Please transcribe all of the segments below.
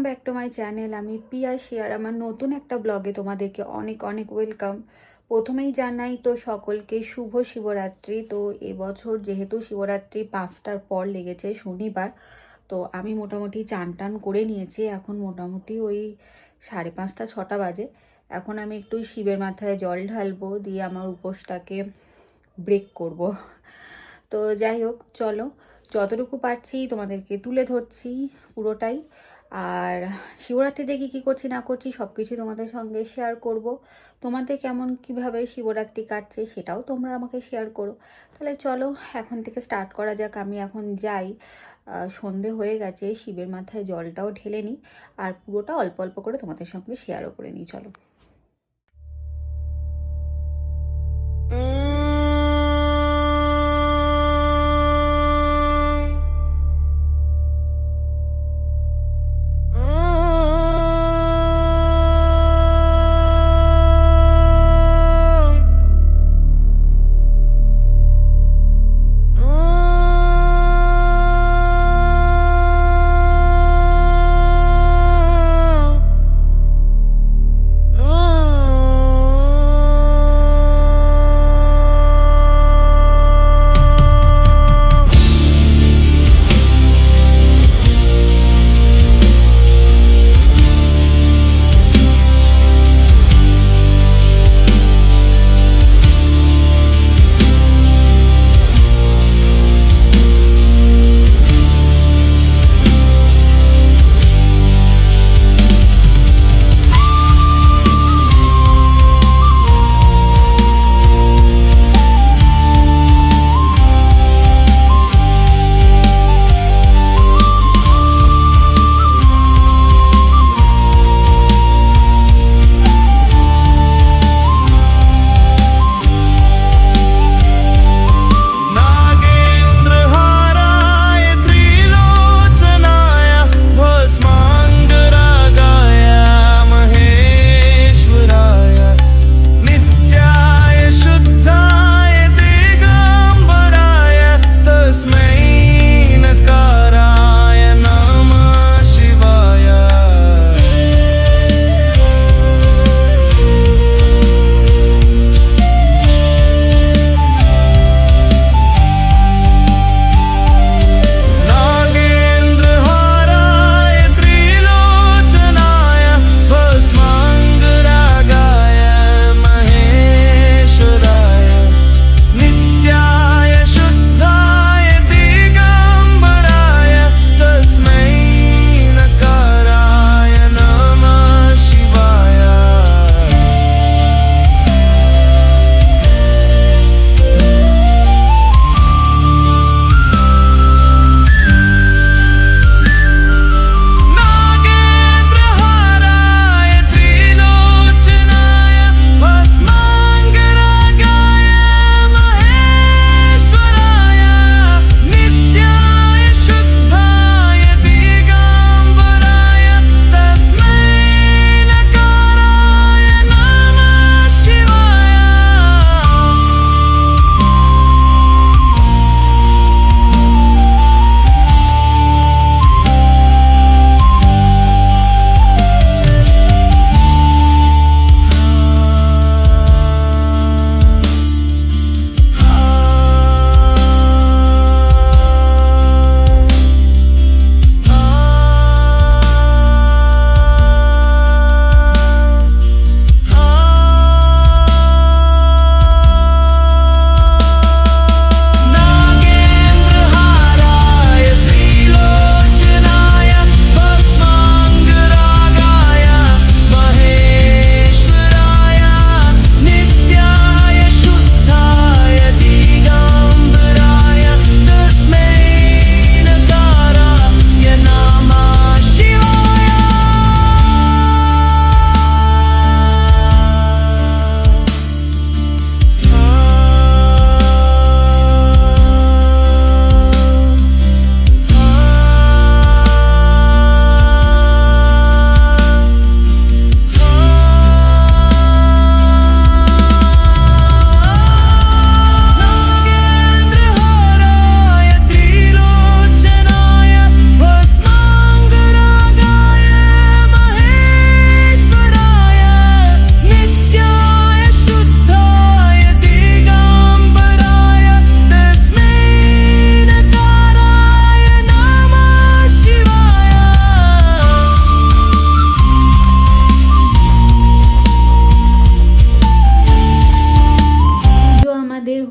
Back to my channel. আমি পিয়া share. আমার নতুন একটা ব্লগে তোমাদেরকে অনেক অনেক ওয়েলকাম। প্রথমেই জানাই তো সকলকে শুভ শিবরাত্রি। তো এবছর যেহেতু শিবরাত্রি 5টার পর লেগেছে শনিবার, তো আমি মোটামুটি চান টান করে নিয়েছি। এখন মোটামুটি ওই 5:30 6টা বাজে। এখন আমি একটু শিবের মাথায় জল ঢালবো, দিয়ে আমার উপোসটাকে ব্রেক করব। তো যাই হোক, চলো যতটুকু পারছি তোমাদেরকে তুলে ধরছি পুরোটাই। আর শিবরাত্রিতে কী করছি না করছি সব কিছুই তোমাদের সঙ্গে শেয়ার করব। তোমাদের কেমন কিভাবে শিবরাত্রি কাটছে সেটাও তোমরা আমাকে শেয়ার করো। তাহলে চলো এখন থেকে স্টার্ট করা যাক। আমি এখন যাই, সন্ধে হয়ে গেছে, শিবের মাথায় জলটাও ঢেলে নিই, আর পুরোটা অল্প অল্প করে তোমাদের সঙ্গে শেয়ারও করে নিই। চলো।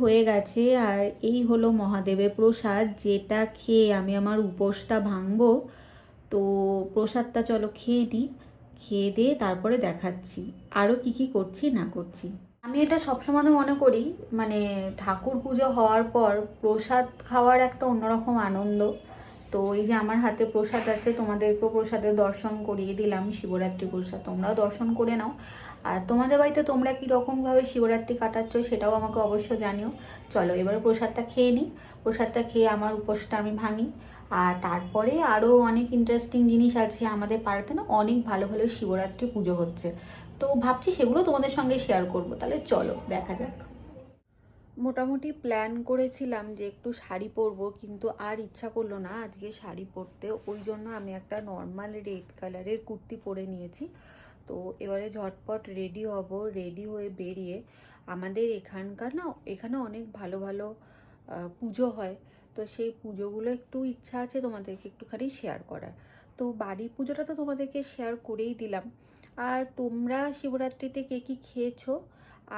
হয়ে গেছে, আর এই হলো মহাদেবের প্রসাদ, যেটা খেয়ে আমি আমার উপোসটা ভাঙবো। তো প্রসাদটা চলো খেয়ে নিই, খেয়ে দিয়ে তারপরে দেখাচ্ছি আরও কি কি করছি না করছি। আমি এটা সবসময় মনে করি, মানে ঠাকুর পুজো হওয়ার পর প্রসাদ খাওয়ার একটা অন্যরকম আনন্দ। তো এই যে আমার হাতে প্রসাদ আছে, তোমাদেরকেও প্রসাদের দর্শন করিয়ে দিলাম, শিবরাত্রি প্রসাদ, তোমরাও দর্শন করে নাও। আর তোমাদের বাড়িতে তোমরা কীরকমভাবে শিবরাত্রি কাটাচ্ছ সেটাও আমাকে অবশ্য জানিও। চলো এবার প্রসাদটা খেয়ে নিই, প্রসাদটা খেয়ে আমার উপোসটা আমি ভাঙি। আর তারপরে আরও অনেক ইন্টারেস্টিং জিনিস আছে, আমাদের পাড়াতে না অনেক ভালো ভালো শিবরাত্রি পুজো হচ্ছে, তো ভাবছি সেগুলো তোমাদের সঙ্গে শেয়ার করব। তাহলে চলো দেখা যাক। মোটামুটি প্ল্যান করেছিলাম যে একটু শাড়ি পরবো, কিন্তু আর ইচ্ছা করলো না আজকে শাড়ি পরতে, ওই জন্য আমি একটা নর্মাল রেড কালারের কুর্তি পরে নিয়েছি। তো এবারে ঝটপট রেডি হব, রেডি হয়ে বেরিয়ে আমাদের এখানে অনেক ভালো ভালো পুজো হয়, তো সেই পুজোগুলো একটু ইচ্ছা আছে তোমাদেরকে একটুখানি শেয়ার করার। তো বাড়ির পুজোটা তো তোমাদেরকে শেয়ার করেই দিলাম। আর তোমরা শিবরাত্রিতে কে কী খেয়েছো?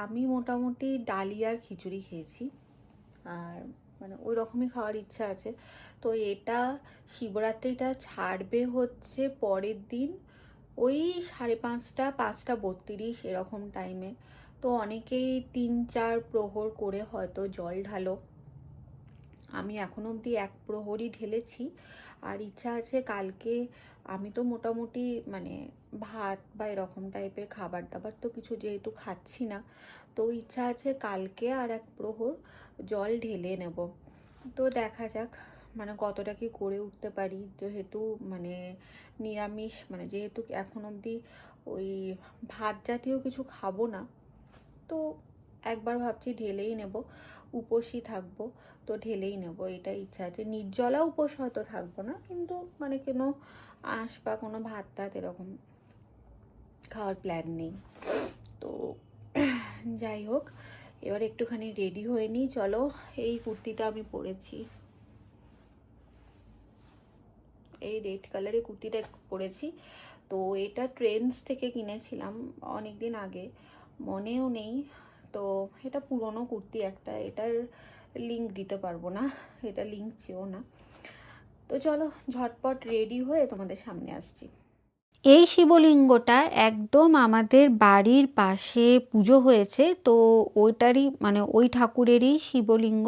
আমি মোটামুটি ডালিয়ার খিচুড়ি খেয়েছি, আর মানে ওই রকমই খাওয়ার ইচ্ছা আছে। তো এটা শিবরাত্রিটা ছাড়বে হচ্ছে পরের দিন ওই 5:30, 5:32 এরকম টাইমে। তো অনেকেই 3-4 প্রহর করে হয়তো জল ঢালো, আমি এখনো অবধি 1 প্রহরই ঢেলেছি। আর ইচ্ছা আছে কালকে, আমি তো মোটামুটি মানে ভাত বা এরকম টাইপের খাবার দাবার তো কিছু যেহেতু খাচ্ছি না, তো ইচ্ছা আছে কালকে আর 1 প্রহর জল ঢেলে নেব। তো দেখা যাক মানে কতটা কি করে উঠতে পারি, যেহেতু মানে নিরামিষ, মানে যেহেতু এখন অবধি ওই ভাত জাতীয় কিছু খাবো না, তো একবার ভাবছি ঢেলেই নেব, উপোসই থাকবো, তো ঢেলেই নেব, এটা ইচ্ছা আছে। নির্জলা উপোস হয়তো থাকবো না, কিন্তু মানে কোনো আঁশ বা কোনো ভাত টাত এরকম খাওয়ার প্ল্যান নেই। তো যাই হোক, এবার একটুখানি রেডি হয়ে নিই। চলো, এই কুর্তিটা আমি পরেছি, এই রেড কালারের কুর্তিটা পরেছি। তো এটা ট্রেন্ডস থেকে কিনেছিলাম অনেক দিন আগে, মনেও নেই। তো এটা পুরনো কুর্তি একটা, এটার লিঙ্ক দিতে পারবো না, এটা লিঙ্ক চেও না। তো চলো ঝটপট রেডি হয়ে তোমাদের সামনে আসছি। এই শিবলিঙ্গটা একদম আমাদের বাড়ির পাশে পুজো হয়েছে, তো ওইটারই মানে ওই ঠাকুরেরই শিবলিঙ্গ।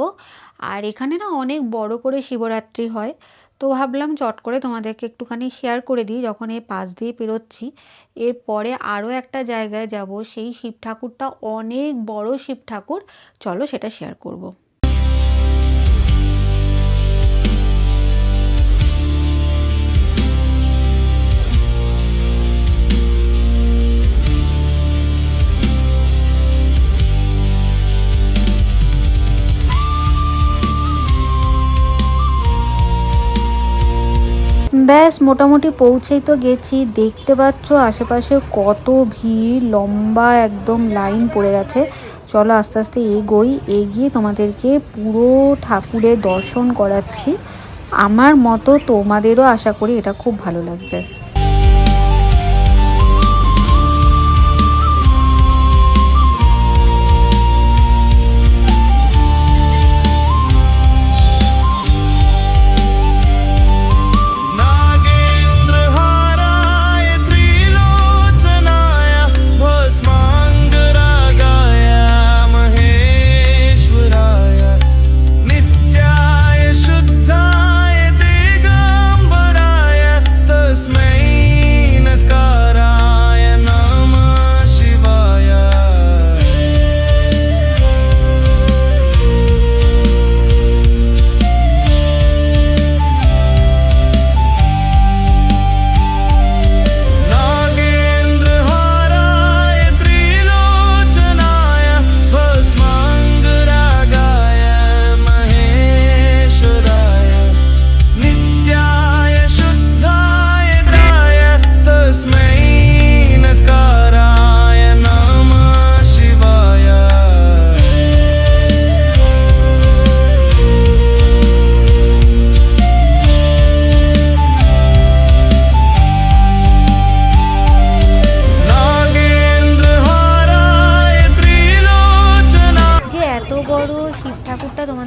আর এখানে না অনেক বড় করে শিবরাত্রি হয়, তো ভাবলাম চট করে তোমাদেরকে একটুখানি শেয়ার করে দিই যখন এই পাশ দিয়ে পেরোচ্ছি। এরপরে আরও একটা জায়গায় যাব, সেই শিব ঠাকুরটা অনেক বড় শিব ঠাকুর, চলো সেটা শেয়ার করব। ব্যাস মোটামুটি পৌঁছেই তো গেছি, দেখতে পাচ্ছ আশেপাশে কত ভিড়, লম্বা একদম লাইন পড়ে গেছে। চলো আস্তে আস্তে এগিয়ে তোমাদেরকে পুরো ঠাকুরের দর্শন করাচ্ছি। আমার মতো তোমাদেরও আশা করি এটা খুব ভালো লাগবে। May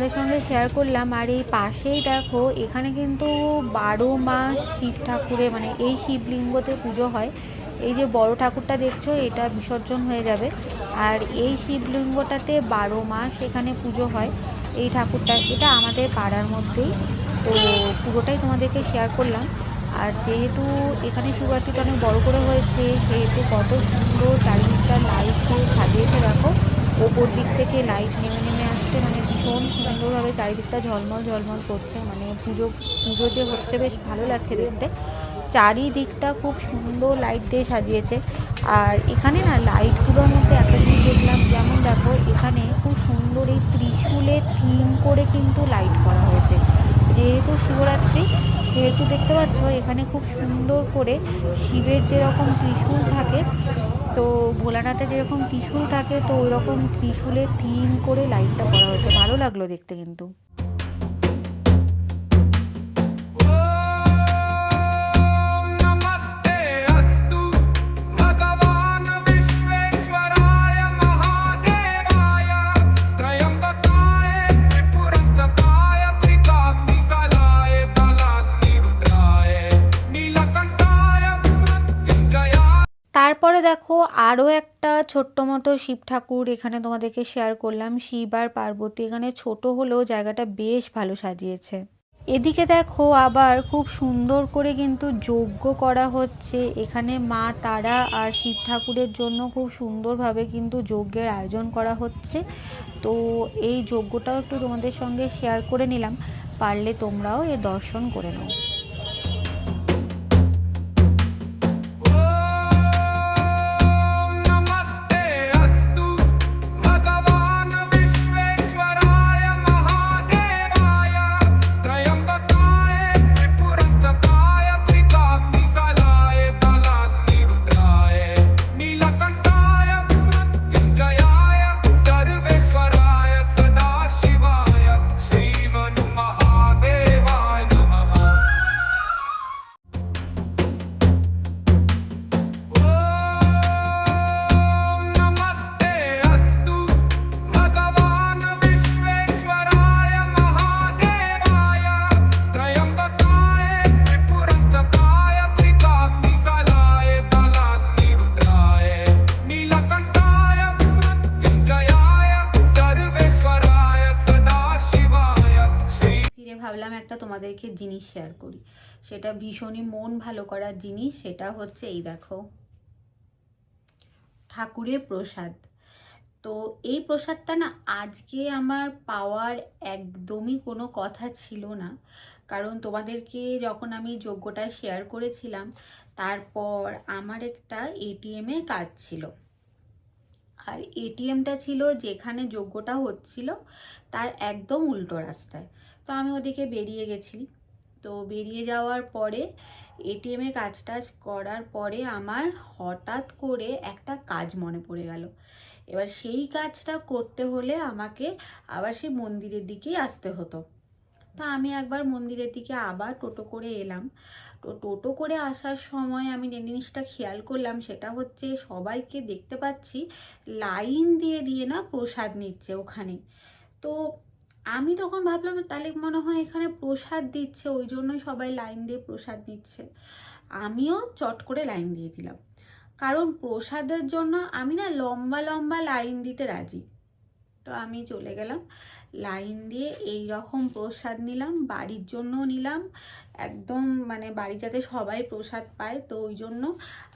তোমাদের সঙ্গে শেয়ার করলাম। আর এই পাশেই দেখো এখানে কিন্তু 12 মাস শিব ঠাকুরে মানে এই শিবলিঙ্গতে পুজো হয়। এই যে বড় ঠাকুরটা দেখছো এটা বিসর্জন হয়ে যাবে, আর এই শিবলিঙ্গটাতে 12 মাস এখানে পুজো হয়। এই ঠাকুরটা এটা আমাদের পাড়ার মধ্যেই, তো পুরোটাই তোমাদেরকে শেয়ার করলাম। আর যেহেতু এখানে শিবরাত্রিটা অনেক বড় করে হয়েছে সেহেতু কত সুন্দর চারিদিকটা লাইট দিয়ে সাজিয়েছে দেখো। ওপর দিক থেকে লাইট নেমে নেমে আসছে, মানে ভীষণ সুন্দরভাবে চারিদিকটা ঝলমল ঝলমল করছে, মানে পুজো পুজো যে হচ্ছে বেশ ভালো লাগছে দেখতে। চারিদিকটা খুব সুন্দর লাইট দিয়ে সাজিয়েছে। আর এখানে না লাইটগুলোর মধ্যে একটা জিনিস দেখলাম, যেমন দেখো এখানে খুব সুন্দর এই ত্রিশূলের থিম করে কিন্তু লাইট করা হয়েছে। যেহেতু শিবরাত্রি সেহেতু দেখতে পাচ্ছ এখানে খুব সুন্দর করে শিবের যেরকম ত্রিশূল থাকে, তো ভোলানাথে যেরকম ত্রিশূল থাকে, তো ওই রকম ত্রিশূলের থিম করে লাইটটা করা হয়েছে। ভালো লাগলো দেখতে কিন্তু। তারপরে দেখো আরও একটা ছোট্ট মতো শিব ঠাকুর এখানে তোমাদেরকে শেয়ার করলাম। শিব আর পার্বতী এখানে ছোট হলেও জায়গাটা বেশ ভালো সাজিয়েছে। এদিকে দেখো আবার খুব সুন্দর করে কিন্তু যজ্ঞ করা হচ্ছে এখানে। মা তারা আর শিব ঠাকুরের জন্য খুব সুন্দরভাবে কিন্তু যজ্ঞের আয়োজন করা হচ্ছে। তো এই যজ্ঞটাও একটু তোমাদের সঙ্গে শেয়ার করে নিলাম, পারলে তোমরাও এর দর্শন করে নাও। ভাবলাম একটা তোমাদেরকে জিনিস শেয়ার করি, সেটা ভীষণই মন ভালো করার জিনিস। সেটা হচ্ছে এই দেখো ঠাকুরের প্রসাদ। তো এই প্রসাদটা না আজকে আমার পাওয়ার একদমই কোনো কথা ছিল না, কারণ তোমাদেরকে যখন আমি যজ্ঞটা শেয়ার করেছিলাম তারপর আমার একটা এটিএমে কাজ ছিল, আর এটিএমটা ছিল যেখানে যজ্ঞটা হচ্ছিল তার একদম উল্টো রাস্তায়। তো আমি ওদিকে বেরিয়ে গেছি। তো বেরিয়ে যাওয়ার পরে এটিএমে কাজ টাজ করার পরে আমার হঠাৎ করে একটা কাজ মনে পড়ে গেল। এবার সেই কাজটা করতে হলে আমাকে আবার সেই মন্দিরের দিকেই আসতে হতো। তা আমি একবার মন্দিরের দিকে আবার টোটো করে এলাম। তো টোটো করে আসার সময় আমি যে জিনিসটা খেয়াল করলাম সেটা হচ্ছে সবাইকে দেখতে পাচ্ছি লাইন দিয়ে দিয়ে না প্রসাদ নিচ্ছে ওখানে। তো আমি তখন ভাবলাম তাহলে মনে হয় এখানে প্রসাদ দিচ্ছে, ওই জন্যই সবাই লাইন দিয়ে প্রসাদ নিচ্ছে। আমিও চট করে লাইন দিয়ে দিলাম, কারণ প্রসাদের জন্য আমি না লম্বা লম্বা লাইন দিতে রাজি। তো আমি চলে গেলাম লাইন দিয়ে, এই রকম প্রসাদ নিলাম, বাড়ির জন্য নিলাম একদম, মানে বাড়ি যাতে সবাই প্রসাদ পায়, তো ওই জন্য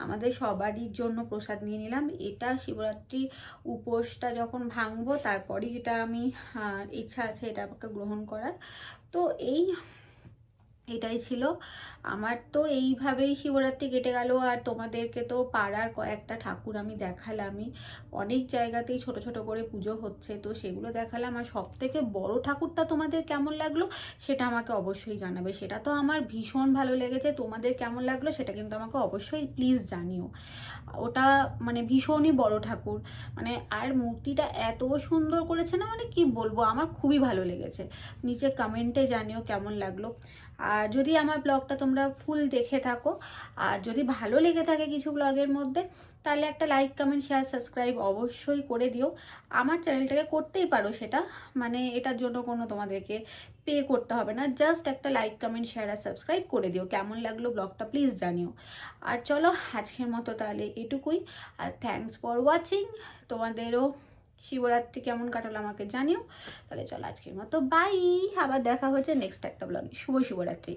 আমাদের সবারই জন্য প্রসাদ নিয়ে নিলাম। এটা শিবরাত্রি উপোসটা যখন ভাঙবো তারপরই এটা আমি ইচ্ছা আছে এটা আমাকে গ্রহণ করার। তো এটাই ছিল আমার। তো এইভাবেই শিবরাত্রি কেটে গেল। আর তোমাদেরকে তো পাড়ার কয়েকটা ঠাকুর আমি দেখালামই, অনেক জায়গাতেই ছোট ছোট করে পুজো হচ্ছে, তো সেগুলো দেখালাম। আর সব থেকে বড় ঠাকুরটা তোমাদের কেমন লাগলো সেটা আমাকে অবশ্যই জানাবে। সেটা তো আমার ভীষণ ভালো লেগেছে, তোমাদের কেমন লাগলো সেটা কিন্তু আমাকে অবশ্যই প্লিজ জানিও। ওটা মানে ভীষণই বড় ঠাকুর, মানে আর মূর্তিটা এত সুন্দর করেছে না, মানে কি বলবো, আমার খুবই ভালো লেগেছে। নিচে কমেন্টে জানিও কেমন লাগলো। আর যদি আমার ব্লগটা তোমরা ফুল দেখে থাকো আর যদি ভালো লেগে থাকে কিছু ব্লগের মধ্যে, তাহলে একটা লাইক কমেন্ট শেয়ার সাবস্ক্রাইব অবশ্যই করে দিও। আমার চ্যানেলটাকে করতেই পারো সেটা, মানে এটার জন্য কোনো তোমাদেরকে পে করতে হবে না, জাস্ট একটা লাইক কমেন্ট শেয়ার আর সাবস্ক্রাইব করে দিও। কেমন লাগলো ব্লগটা প্লিজ জানিও। আর চলো আজকের মতো তাহলে এটুকুই, আর থ্যাঙ্কস ফর ওয়াচিং। তোমাদেরও শিবরাত্রি কেমন কাটালো আমাকে জানিও। তাহলে চলো আজকের মতো বাই, আবার দেখা হচ্ছে নেক্সট একটা ব্লগে। শুভ শিবরাত্রি।